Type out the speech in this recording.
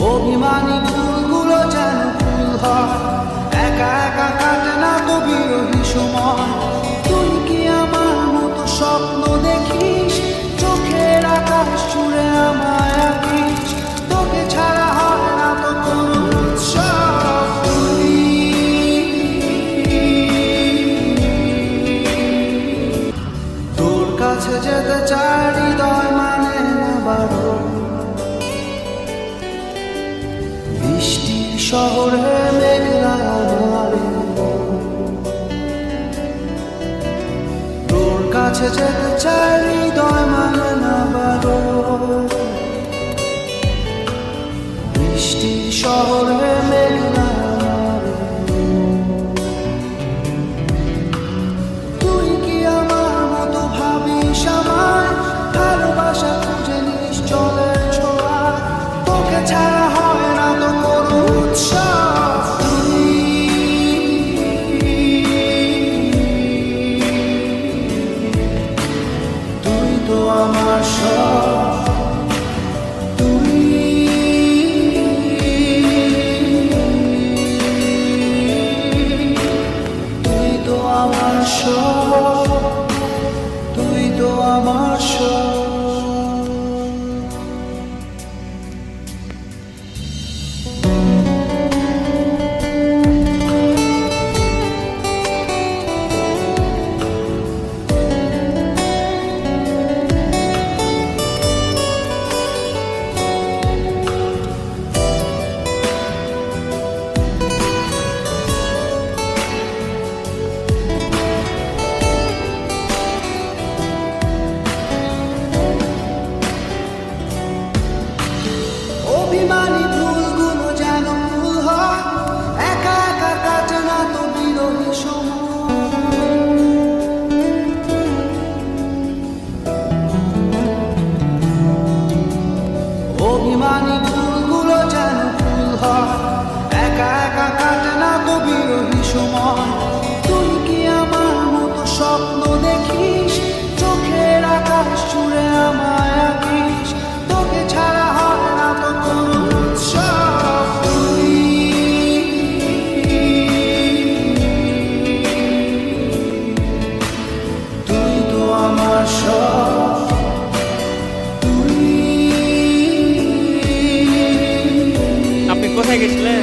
অভিমানী ফুলগুলো যেন ফুল হয়, একা একা কাটে না তো বিরোহী সময়। তুই কি আমার মতো স্বপ্ন দেখিস, চোখের আকাশ জুড়ে আমায় আঁকিস? তোকে ছাড়া হয় না তো কোনো উৎসব। তোর কাছে যেতে চাই, হৃদয় মানে না বারণ। বৃষ্টির শহরে মেঘলা আধারে তোর কাছে যেতে চাই, হৃদয় মানে না বারণ। বৃষ্টির শহরে মেঘলা আধারে তুই কি আমার মতো ভাবিস আমায়? ভালোবাসা খুঁজে নিস জলের ছোঁয়া, তোকে ছাড়া হয় না তো কোনো উৎসব। তুই তো আমার সব, তুই তুই তো আমার সব, তুই তো আমার সব। অভিমানী ফুলগুলো যেন ফুল হয়, একা একা কাটে না তো বিরোহী সময়। অভিমানী ফুলগুলো যেন ফুল হয়, একা একা কাটে না তো বিরোহী সময়। তুই কি আমার মতো স্বপ্ন দেখিস, চোখের আকাশ জুড়ে আমার